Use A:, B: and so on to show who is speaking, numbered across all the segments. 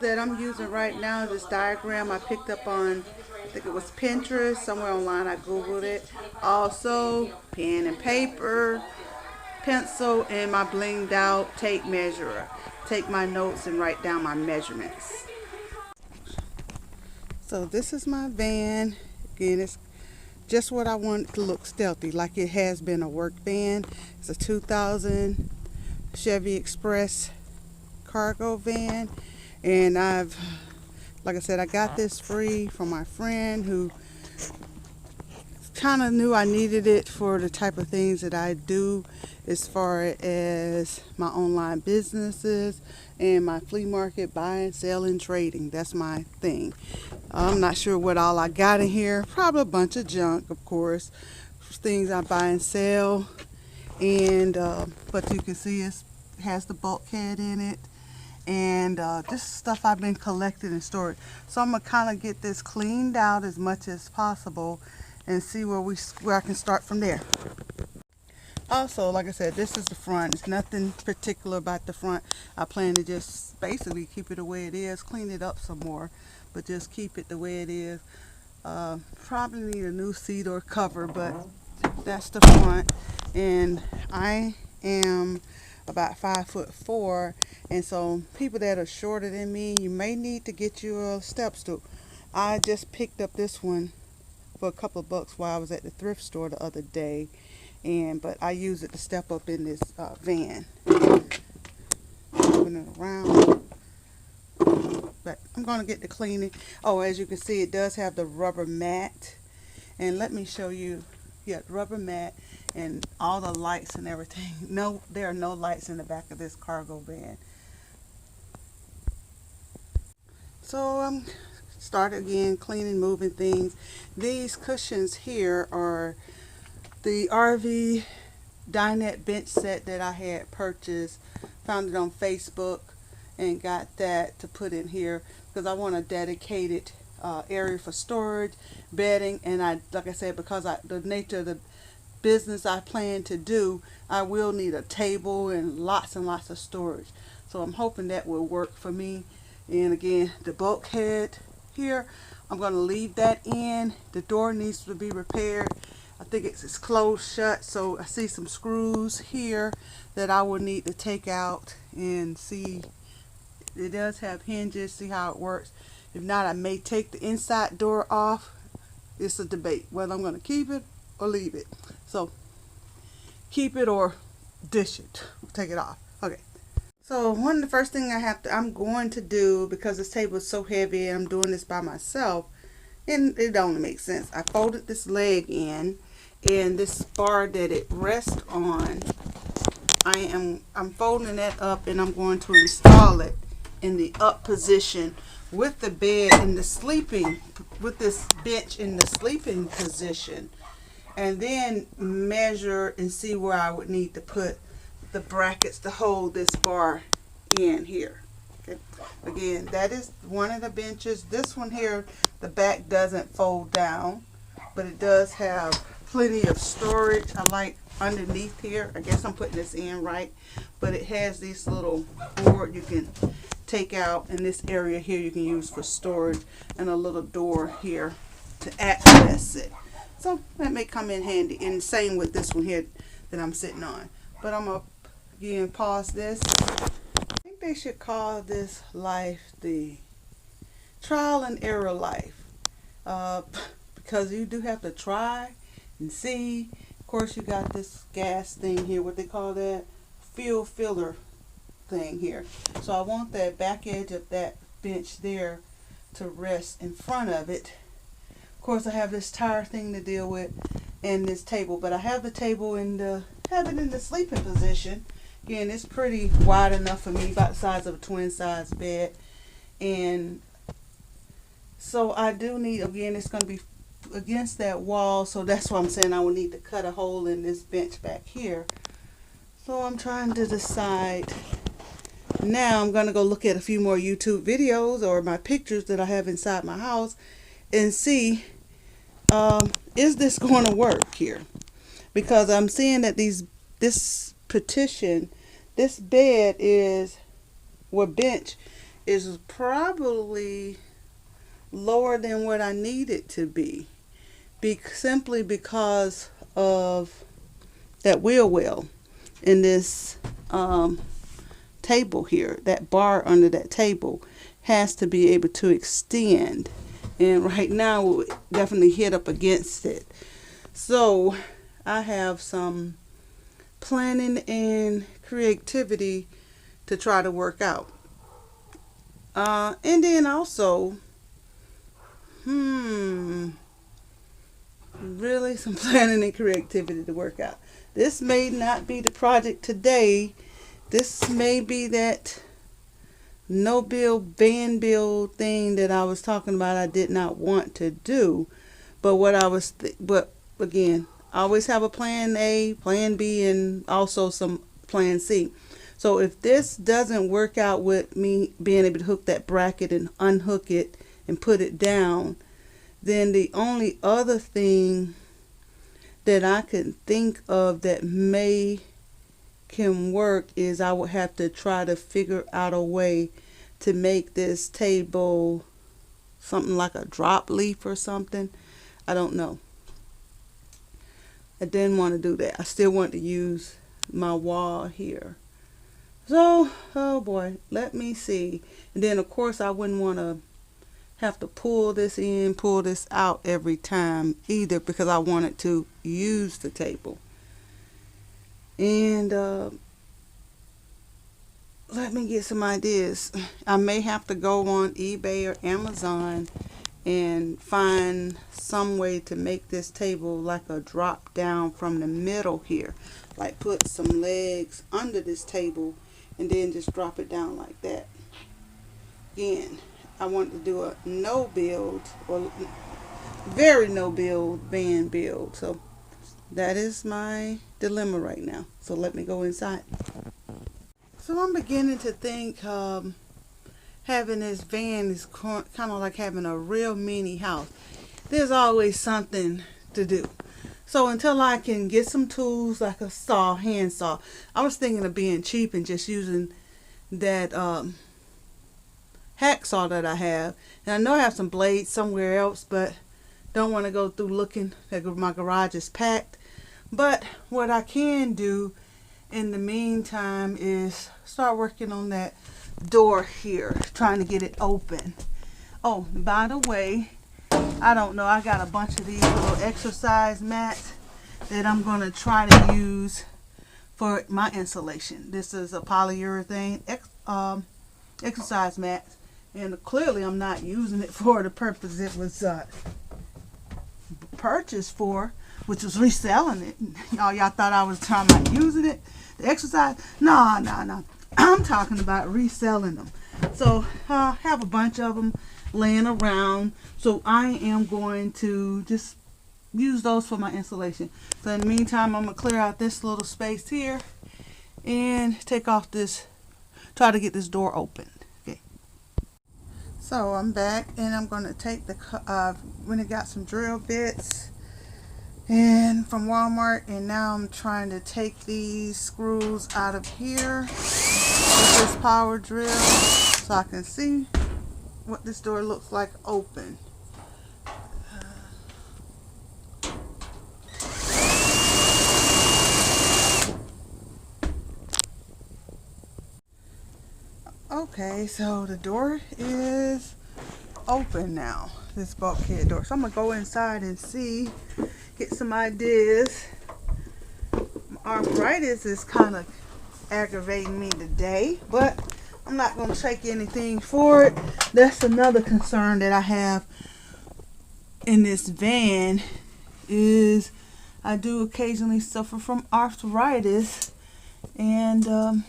A: that I'm using right now, this diagram I picked up on, I think it was Pinterest, somewhere online. I googled it. Also, pen and paper, pencil, and my blinged out tape measurer. Take my notes and write down my measurements. So this is my van. Again, it's just what I want it to look stealthy, like it has been a work van. It's a 2000 Chevy Express cargo van, and like I said, I got this free from my friend who kind of knew I needed it for the type of things that I do as far as my online businesses and my flea market, buying, selling, trading. That's my thing. I'm not sure what all I got in here. Probably a bunch of junk, of course, things I buy and sell. And but you can see it has the bulkhead in it, and just stuff I've been collecting and storing. So I'm gonna kind of get this cleaned out as much as possible and see where I can start from there. Also, like I said, this is the front. It's nothing particular about the front. I plan to just basically keep it the way it is, clean it up some more, but just keep it the way it is. Probably need a new seat or cover, but that's the front. And I am about 5'4", and so people that are shorter than me, you may need to get you a step stool. I just picked up this one for a couple of bucks while I was at the thrift store the other day, but I use it to step up in this van. Moving it around, but I'm gonna get to cleaning. Oh, as you can see, it does have the rubber mat, and let me show you. Yeah, rubber mat and all the lights and everything. No, there are no lights in the back of this cargo van. So I'm start again cleaning, moving things. These cushions here are the RV dinette bench set that I had purchased. Found it on Facebook and got that to put in here because I want a dedicated area for storage, bedding, and like I said, because the nature of the business I plan to do, I will need a table and lots of storage. So I'm hoping that will work for me. And again, the bulkhead here, I'm going to leave that in. The door needs to be repaired. I think it's closed shut, so I see some screws here that I will need to take out and see. It does have hinges, see how it works. If not, I may take the inside door off. It's a debate whether I'm going to keep it or leave it. So keep it or dish it, take it off. Okay. So one of the first things I'm going to do, because this table is so heavy and I'm doing this by myself, and it only makes sense. I folded this leg in, and this bar that it rests on, I'm folding that up, and I'm going to install it in the up position with the bed in the sleeping, with this bench in the sleeping position, and then measure and see where I would need to put the brackets to hold this bar in here. Okay. Again, that is one of the benches. This one here, the back doesn't fold down, but it does have plenty of storage. I like underneath here. I guess I'm putting this in right, but it has this little board you can take out, and this area here you can use for storage, and a little door here to access it. So that may come in handy, and same with this one here that I'm sitting on. But I'm gonna again pause this. I think they should call this life the trial and error life, because you do have to try and see. Of course, you got this gas thing here, what they call that, fuel filler thing here. So I want that back edge of that bench there to rest in front of it. Of course, I have this tire thing to deal with and this table, but I have the table have it in the sleeping position. Again, it's pretty wide enough for me, about the size of a twin size bed. And so I do need, again, it's going to be against that wall, so that's why I'm saying I will need to cut a hole in this bench back here. So I'm trying to decide. Now I'm going to go look at a few more YouTube videos or my pictures that I have inside my house and see, is this going to work here? Because I'm seeing that this bed is, well, bench is probably lower than what I need it to be, simply because of that wheel well in this table here. That bar under that table has to be able to extend, and right now we'll definitely hit up against it. So I have some planning and creativity to try to work out. And then also, really some planning and creativity to work out. This may not be the project today. This may be that no build, van build thing that I was talking about I did not want to do. But but again, I always have a plan A, plan B, and also some plan C. So if this doesn't work out with me being able to hook that bracket and unhook it and put it down, then the only other thing that I can think of that can work is I would have to try to figure out a way to make this table something like a drop leaf or something. I don't know. I didn't want to do that. I still want to use my wall here. So, oh boy, let me see. And then of course I wouldn't want to have to pull this in, pull this out every time either, because I wanted to use the table. And let me get some ideas. I may have to go on eBay or Amazon and find some way to make this table like a drop down from the middle here. Like put some legs under this table and then just drop it down like that. Again, I want to do a no build or very no build van build. So that is my dilemma right now. So let me go inside. So I'm beginning to think having this van is kind of like having a real mini house. There's always something to do. So until I can get some tools like a saw, hand saw, I was thinking of being cheap and just using that hacksaw that I have. And I know I have some blades somewhere else, but don't want to go through looking. My garage is packed. But what I can do in the meantime is start working on that door here, trying to get it open. Oh, by the way, I don't know, I got a bunch of these little exercise mats that I'm going to try to use for my insulation. This is a polyurethane exercise mat, and clearly I'm not using it for the purpose it was purchased for, which was reselling it. Y'all thought I was talking about using it, the exercise? No. I'm talking about reselling them. So I have a bunch of them laying around. So I am going to just use those for my insulation. So in the meantime, I'm going to clear out this little space here and take off this, try to get this door open. Okay. So I'm back and I'm going to take the, when I got some drill bits and from Walmart, and now I'm trying to take these screws out of here with this power drill so I can see what this door looks like open. Okay, so the door is open now, this bulkhead door. So I'm gonna go inside and see, get some ideas. My arthritis is kind of aggravating me today, but I'm not going to take anything for it. That's another concern that I have in this van, is I do occasionally suffer from arthritis and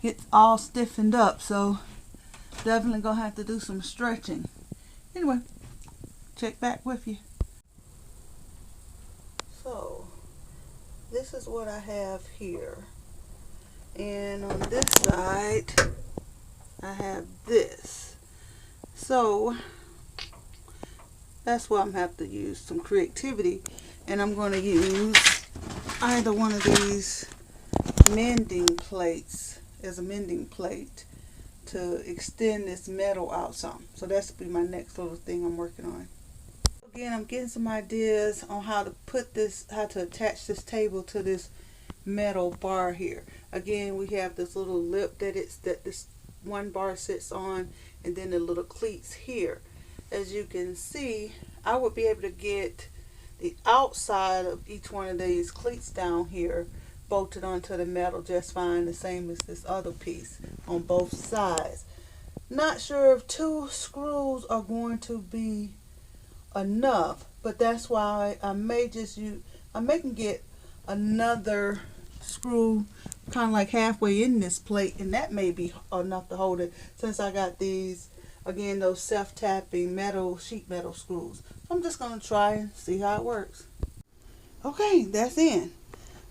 A: it's all stiffened up, so definitely gonna have to do some stretching. Anyway, check back with you. So this is what I have here, and on this side I have this. So that's why I'm have to use some creativity, and I'm going to use either one of these mending plates as a mending plate to extend this metal out some. So that's be my next little thing I'm working on. Again, I'm getting some ideas on how to put this, how to attach this table to this metal bar here. Again, we have this little lip that this one bar sits on, and then the little cleats here. As you can see, I would be able to get the outside of each one of these cleats down here bolted onto the metal just fine, the same as this other piece on both sides. Not sure if 2 screws are going to be enough, but that's why I may can get another screw kind of like halfway in this plate, and that may be enough to hold it, since I got these, again, those self-tapping sheet metal screws. So I'm just going to try and see how it works. Okay, that's in.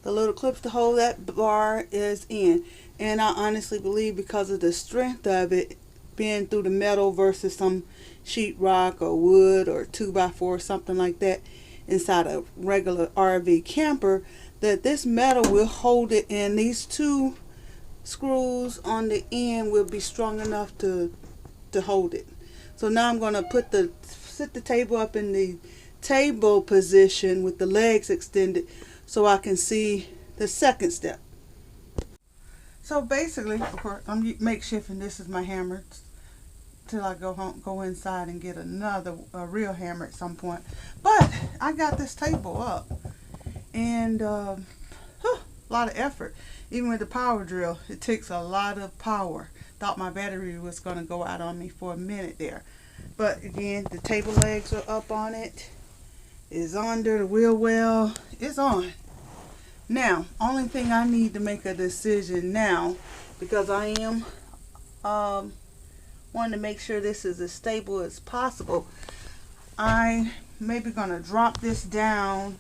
A: The little clips to hold that bar is in, and I honestly believe because of the strength of it being through the metal versus some sheetrock or wood or 2x4, something like that, inside a regular RV camper, that this metal will hold it, and these 2 screws on the end will be strong enough to hold it. So now I'm going to sit the table up in the table position with the legs extended so I can see the second step. So basically, of course, I'm makeshifting. This is my hammer till I go home, go inside and get a real hammer at some point. But I got this table up, and a lot of effort. Even with the power drill, it takes a lot of power. Thought my battery was going to go out on me for a minute there. But again, the table legs are up on it. It's under the wheel well. It's on. Now, only thing I need to make a decision now, because I am wanting to make sure this is as stable as possible. I maybe gonna drop this down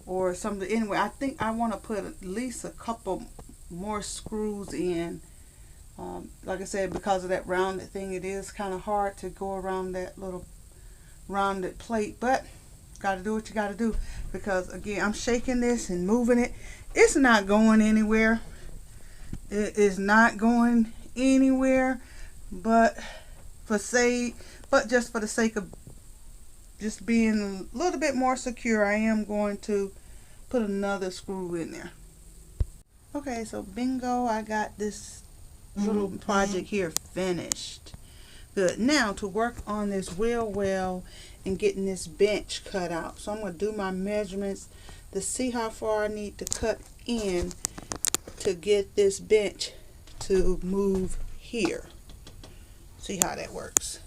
A: or something. Anyway, I think I want to put at least a couple more screws in. Like I said, because of that rounded thing, it is kind of hard to go around that little rounded plate, but gotta do what you gotta do, because again, I'm shaking this and moving it. It's not going anywhere. It is not going anywhere, but just for the sake of just being a little bit more secure, I am going to put another screw in there. Okay, so bingo, I got this little project here finished. Good. Now to work on this wheel well and getting this bench cut out. So I'm going to do my measurements to see how far I need to cut in to get this bench to move here. See how that works.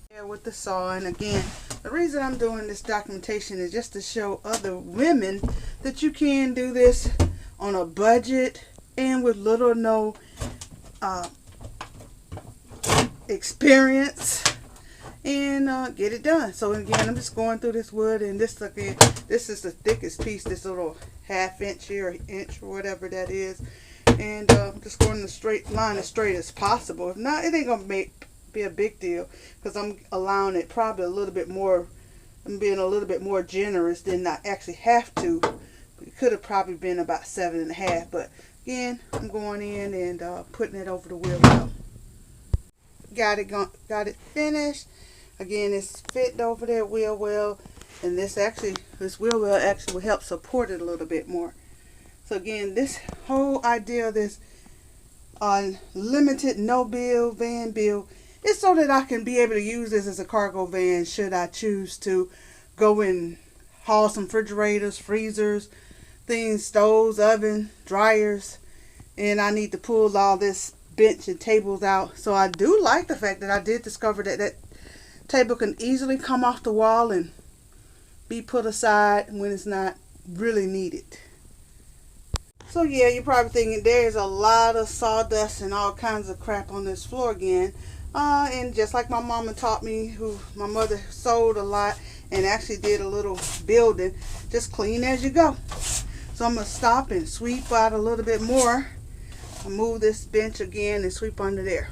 A: Yeah, with the saw. And again, the reason I'm doing this documentation is just to show other women that you can do this on a budget and with little or no experience, and get it done. So again, I'm just going through this wood, and this is the thickest piece, this little 1/2 inch here, or inch, or whatever that is, and just going in the straight line as straight as possible. If not, it ain't gonna be a big deal, because I'm allowing it probably a little bit more. I'm being a little bit more generous than I actually have to. It could have probably been about 7.5, but again, I'm going in and putting it over the wheel well. Got it finished. Again, it's fitting over there wheel well, and this wheel well actually will help support it a little bit more. So again, this whole idea of this limited no bill van bill is so that I can be able to use this as a cargo van should I choose to go and haul some refrigerators, freezers, things, stoves, oven, dryers, and I need to pull all this bench and tables out. So I do like the fact that I did discover that that table can easily come off the wall and be put aside when it's not really needed. So yeah, you're probably thinking there's a lot of sawdust and all kinds of crap on this floor again. And just like my mama taught me, my mother sewed a lot and actually did a little building, just clean as you go. So I'm going to stop and sweep out a little bit more. I'll move this bench again and sweep under there.